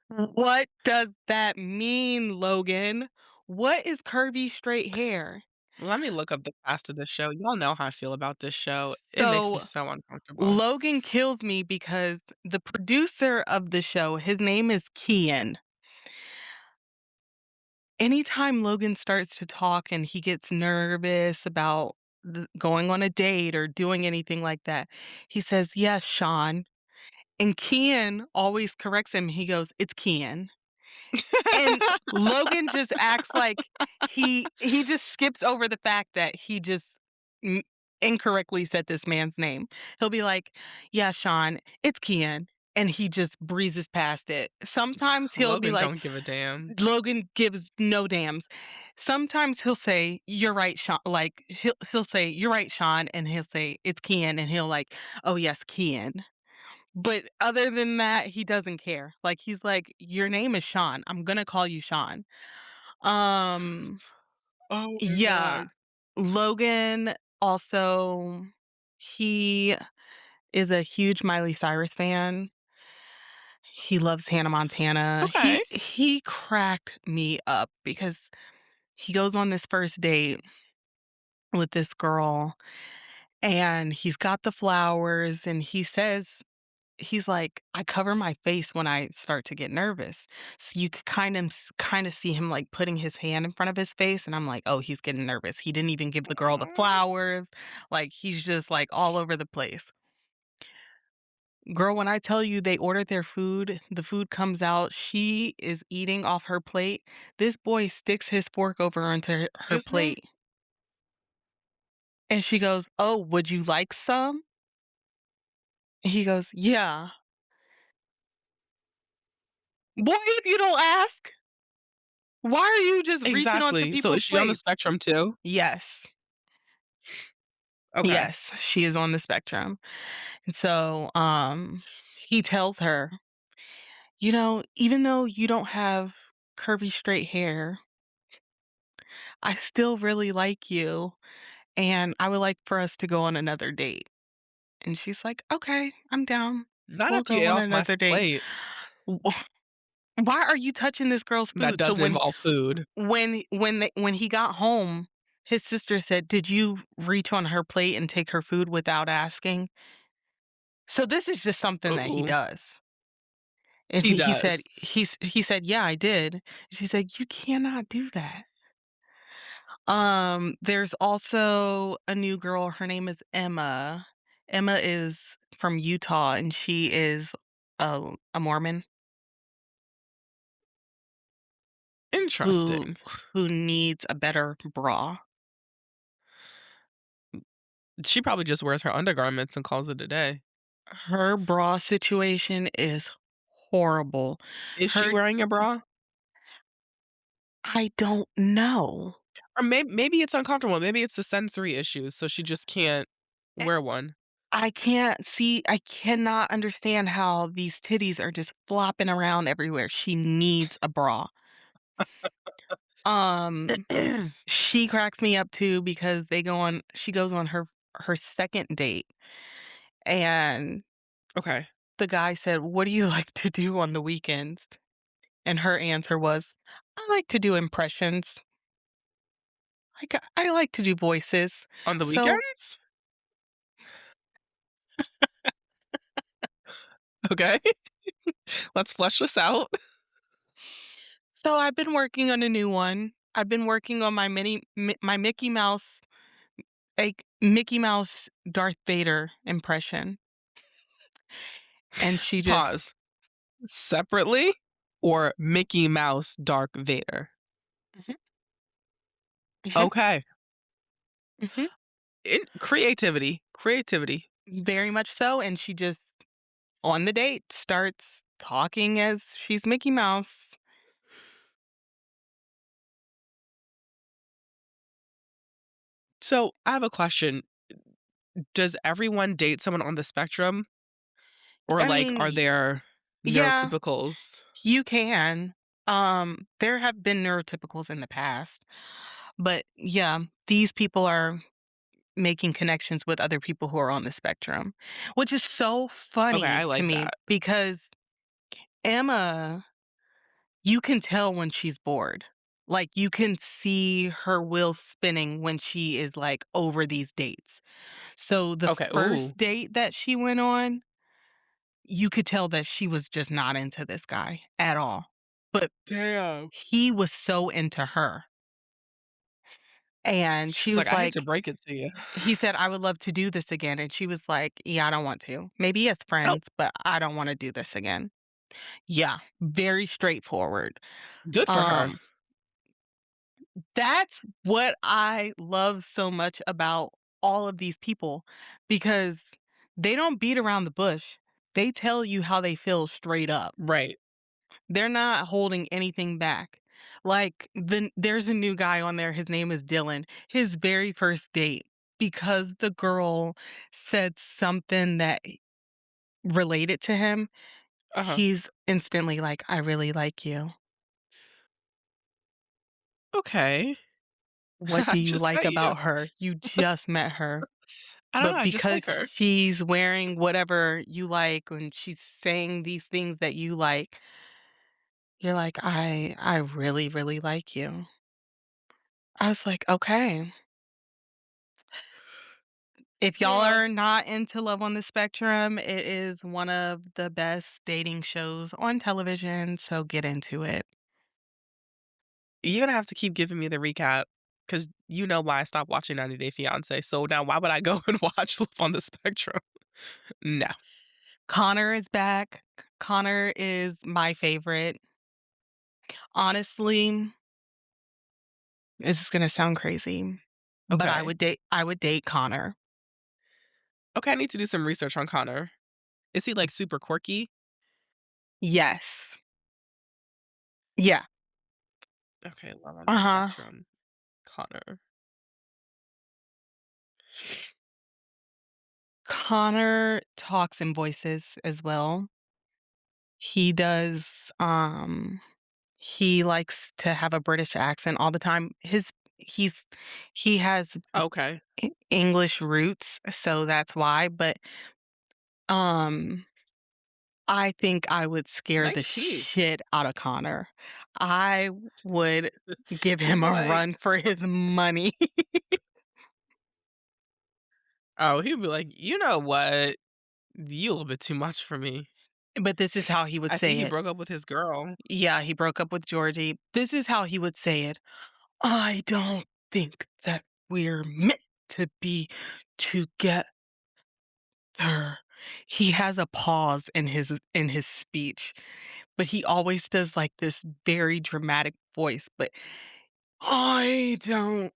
What does that mean, Logan? What is curvy, straight hair? Let me look up the cast of this show. Y'all know how I feel about this show. It makes me So so uncomfortable. Logan kills me because the producer of the show, his name is Kian. Anytime Logan starts to talk and he gets nervous about going on a date or doing anything like that, he says, "Yes, Sean." And Kian always corrects him. He goes, "It's Kian." And Logan just acts like he just skips over the fact that he just m incorrectly said this man's name. He'll be like, "Yeah, Sean, it's Kian," and he just breezes past it. Sometimes he'll be Logan like don't give a damn. Logan gives no dams. Sometimes he'll say, "You're right, Sean," like, he'll say, "You're right, Sean," and he'll say, "It's Kian," and he'll like, "Oh, yes, Kian." But other than that, he doesn't care. Like, he's like, "Your name is Sean. I'm gonna call you Sean." Um, Oh my yeah, god. Logan also, he is a huge Miley Cyrus fan. He loves Hannah Montana. Okay. He cracked me up because he goes on this first date with this girl, and he's got the flowers, and he says, he's like, "I cover my face when I start to get nervous." So you could kind of see him, like, putting his hand in front of his face, and I'm like, "Oh, he's getting nervous." He didn't even give the girl the Aw. flowers, like, he's just, like, all over the place. Girl, when I tell you they ordered their food, the food comes out, she is eating off her plate. This boy sticks his fork over onto her Excuse me? plate, and she goes, "Oh, would you like some?" He goes, "Yeah." Boy, if you don't ask, why are you just reaching onto Exactly. So is people's she on the plates? spectrum too? Yes. Okay. Yes, she is on the spectrum. And so, he tells her, even though you don't have curvy straight hair, I still really like you, and I would like for us to go on another date." And she's like, "Okay, I'm down. Not We'll after you go ate on off my another date." plate. Wh Why are you touching this girl's That food? So doesn't involve food. when he got home, his sister said, "Did you reach on her plate and take her food without asking?" So this is just something that he Ooh. does. And He he said does. he said, "Yeah, I did." She said, "You cannot do that." There's also a new girl, her name is Emma. Emma is from Utah, and she is a Mormon who Interesting. who needs a better bra. She probably just wears her undergarments and calls it a day. Her bra situation is horrible. Is she Her wearing a bra? I don't know. Or maybe it's uncomfortable, maybe it's a sensory issue, so she just can't Eh, wear one. I cannot understand how these titties are just flopping around everywhere. She needs a bra. Um, she cracks me up too because she goes on her second date, and Okay. the guy said, "What do you like to do on the weekends?" And her answer was, "I like to do impressions. I like to do voices." On the So weekends? Okay. Let's flesh this out. so I've been working on a new one. I've been working on my Mickey Mouse Darth Vader impression, and she just Pause. Separately or Mickey Mouse, Dark Vader? mhm, mhm, Okay. mhm, Creativity, creativity. very much so, and she just, on the date, starts talking as she's Mickey Mouse. So, I have a question. Does everyone date someone on the spectrum? Or, I like, mean, are there yeah, neurotypicals? you can. There have been neurotypicals in the past, but yeah, these people are making connections with other people who are on the spectrum, which is so Okay, funny I to like me that. because Emma, you can tell when she's bored. Like, you can see her wheels spinning when she is, like, over these dates. So, the Okay, ooh. first date that she went on, you could tell that she was just not into this guy at all, but Damn. he was so into her, and She she was like, was "I hate to like break it to you." he said, "I would love to do this again," and she was like, "Yeah, I don't want to. Maybe as Oh, friends, but I don't wanna do this again." Yeah, very straightforward. good for her. Um That's what I love so much about all of these people because they don't beat around the bush. They tell you how they feel straight up. Right. They're not holding anything back. Like there's a new guy on there. His name is Dylan. His very first date, because the girl said something that related to him, Uh-huh. he's instantly like, "I really like you." Okay. What do I you just like met you. about her? You just met her. I don't know, But I just because like her. she's wearing whatever you like and she's saying these things that you like, you're like, I really, really like you." I was like, "Okay." If y'all Yeah. are not into Love on the Spectrum, it is one of the best dating shows on television, so get into it. You're gonna have to keep giving me the recap, because you know why I stopped watching 90 Day Fiancé, so now why would I go and watch Live on the Spectrum? No. Connor is back. Connor is my favorite. Honestly, this is gonna sound crazy, but Okay. I would date Connor. Okay, I need to do some research on Connor. Is he, like, super quirky? Yes. Yeah. Okay, Love on the Uh-huh. Spectrum, Connor. Connor talks in voices as well. He does, he likes to have a British accent all the time. He's he has Okay. English roots, so that's why, but, um, I think I would scare the Nice teeth. shit out of Connor. I would give He'd him be a like run for his money. oh, he'd be like, "You know what? You a little bit too much for me." But this is how he would I see say he it. broke up with his girl. Yeah, he broke up with Georgie. This is how he would say it. "I don't think that we're meant to be together." He has a pause in his speech, but he always does, like, this very dramatic voice, but, "I don't."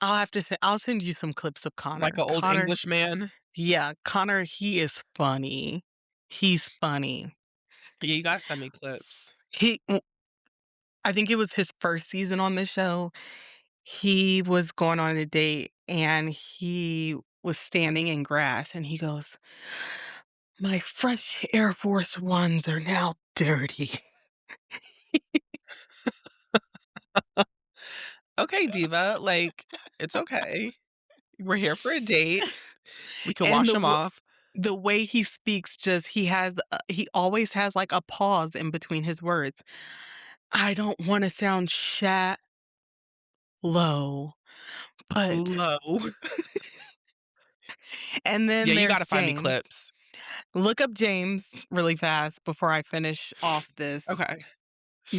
I'll have to I'll send you some clips of Like Connor. a old Connor, English man. yeah, Connor, he is funny. He's funny. Yeah, you gotta send me clips. He w I think it was his first season on the show. He was going on a date, and he was standing in grass, and he goes, "My fresh Air Force Ones are now dirty." Okay, diva, like, it's okay. We're here for a date. We can And wash them off. the way he speaks, just he always has, like, a pause in between his words. I don't wanna sound low, but Low. and Yeah, then you there's gotta find me James. clips. Look up James really fast before I finish off this. Okay.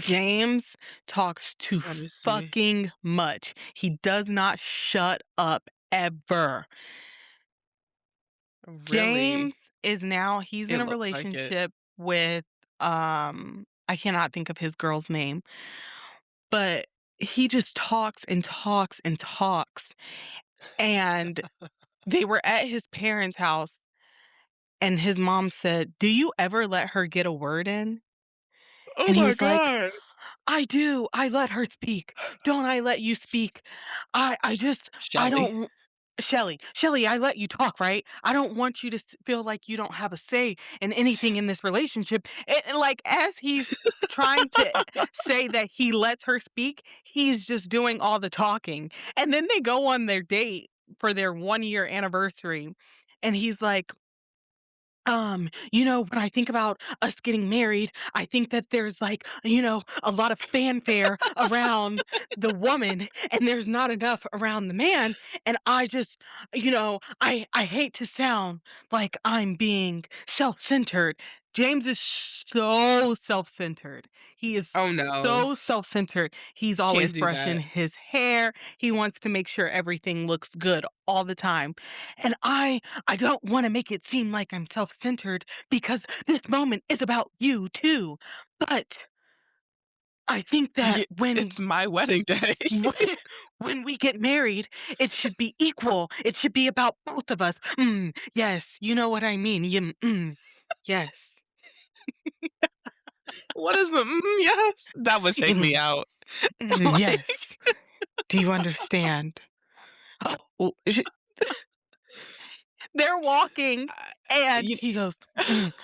James talks too Let me see. fucking much. He does not shut up ever. Really? James is now he's in It a looks like it. relationship with, I cannot think of his girl's name, but he just talks and talks and talks, and they were at his parents' house, and his mom said, "Do you ever let her get a word in?" Oh And he my was like, god. "I do. I let her speak. Don't I let you speak? I just I Shelly. don't Shelly, I let you talk, right? I don't want you to feel like you don't have a say in anything in this relationship." And, like, as he's trying to say that he lets her speak, he's just doing all the talking. And then they go on their date for their 1-year anniversary, and he's like, when I think about us getting married, I think that there's, like, a lot of fanfare around the woman and there's not enough around the man. And I just, I hate to sound like I'm being self-centered. James is so self-centered. He is Oh, no. so self-centered. He's always Can't do brushing that. his hair. He wants to make sure everything looks good all the time. And I don't wanna make it seem like I'm self-centered because this moment is about you too. But I think that Ye it's my wedding day. when we get married, it should be equal. It should be about both of us. Yes, you know what I mean. Yes. What is the yes? That would take me Mm, out. Like, yes. Do you understand? Oh, they're walking, and you he goes,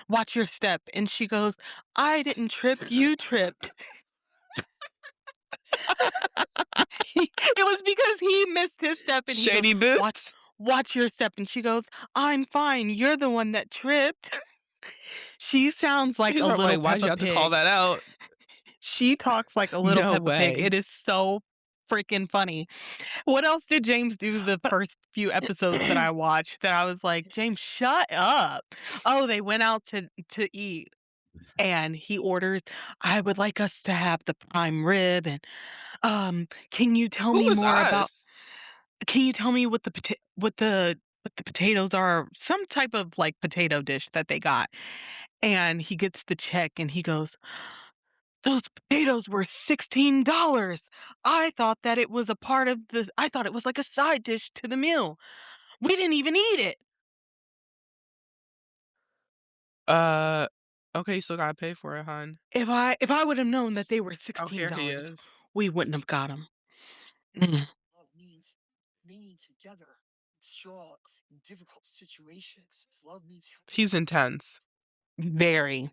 "Watch your step." And she goes, "I didn't trip, you tripped." It was because he missed his step, and he goes, Shady "Watch boots? watch your step," and she goes, "I'm fine, you're the one that tripped." She sounds like He's a probably little like, "Why'd you Peppa have to call Pig. that out?" She talks like a little No Peppa Pig. way. It is so freaking funny. What else did James do the But first few episodes that I watched that I was like, "James, shut up." Oh, they went out to eat, and he orders, "I would like us to have the prime rib, and, can you tell who me was more about us? can you tell me what the potatoes are?" Some type of, like, potato dish that they got, and he gets the check, and he goes, "Those potatoes were $16. I thought it was like a side dish to the meal. We didn't even eat it." Uh, okay, you still gotta pay for it, hon. If I would have known that they were Oh, here he $16, is. we wouldn't have got them. Mm, Love means being together, strong in difficult situations. Love means helping He's intense. very,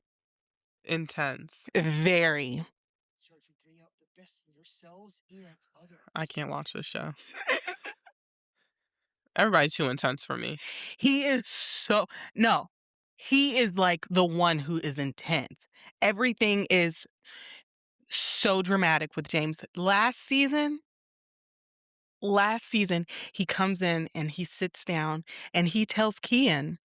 Intense. very. each other to bring out the best in yourselves and I others. can't watch this show. Everybody's too intense for me. He is so no. He is like the one who is intense. Everything is so dramatic with James. Last season, he comes in and he sits down and he tells Kian,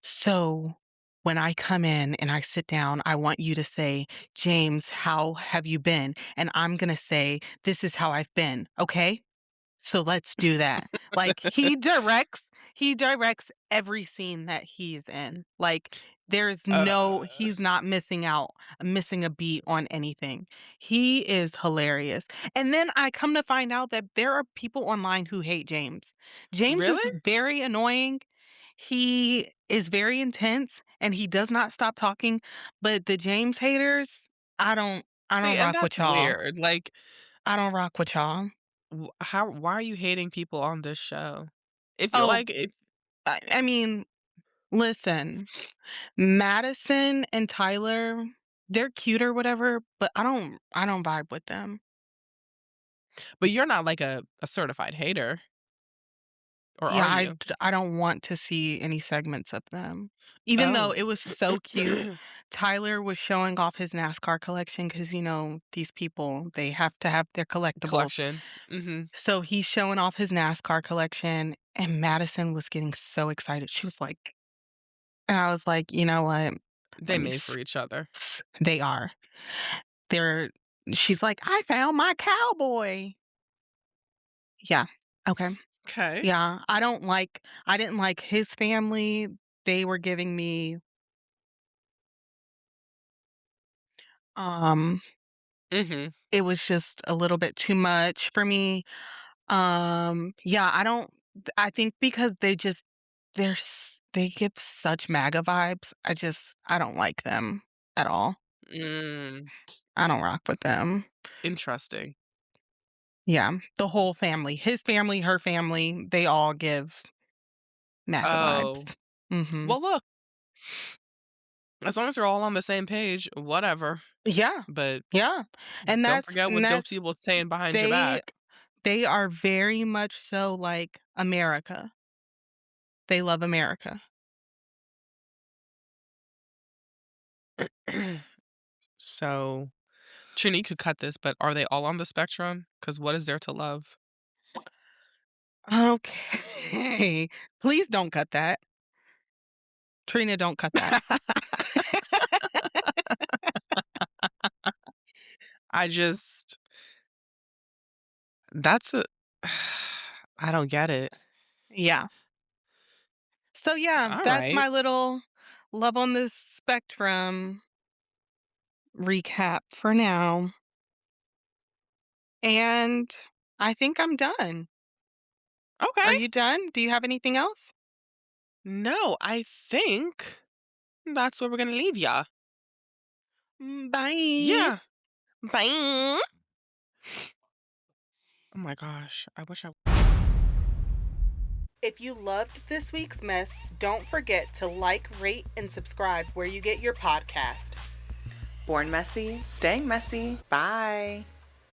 "So when I come in and I sit down, I want you to say, 'James, how have you been?' And I'm gonna say, 'This is how I've been,' okay? So let's do that." Like, he directs every scene that he's in. Like, Uh, he's not missing a beat on anything. He is hilarious. And then I come to find out that there are people online who hate James. James is really? very annoying. He is very intense, and he does not stop talking, but the James haters, I See, don't and rock with that's y'all. weird. Like, I don't rock with y'all. why are you hating people on this show? If you Oh, like, if I mean, listen, Madison and Tyler, they're cute or whatever, but I don't vibe with them. but you're not like a certified hater, or Yeah, are you? I don't want to see any segments of them. Even though Oh. it was so cute, Tyler was showing off his NASCAR collection because, these people, they have to have their collectibles. Collection. Mhm. So he's showing off his NASCAR collection, and Madison was getting so excited. She was like, and I was like, "You know what? They Let me made for each other. They are. They're she's like, "I found my cowboy." Yeah. Okay. Okay. Yeah. I didn't like his family. They were giving me, um, Mhm. it was just a little bit too much for me. Yeah, I think because they give such MAGA vibes. I don't like them at all. Mm, I don't rock with them. interesting. Yeah, the whole family, his family, her family, they all give MAGA Oh. vibes. Mhm. Well, look, as long as you're all on the same page, whatever. Yeah, But yeah, and don't that's forget and what those that's people saying behind your they back. they are very much so like America. They love America. So, Trini could cut this, but are they all on the spectrum? Because what is there to love? Okay. Please don't cut that. Trina, don't cut that. I just that's a I don't get it. Yeah. So, yeah, All that's right. my little love on the spectrum recap for now, and I think I'm done. Are Okay. you done? Do you have anything else? No, I think that's where we're gonna leave ya. Bye. Yeah. Bye. Oh my gosh. I wish I If you loved this week's mess, don't forget to like, rate, and subscribe where you get your podcast. Born messy, staying messy. Bye.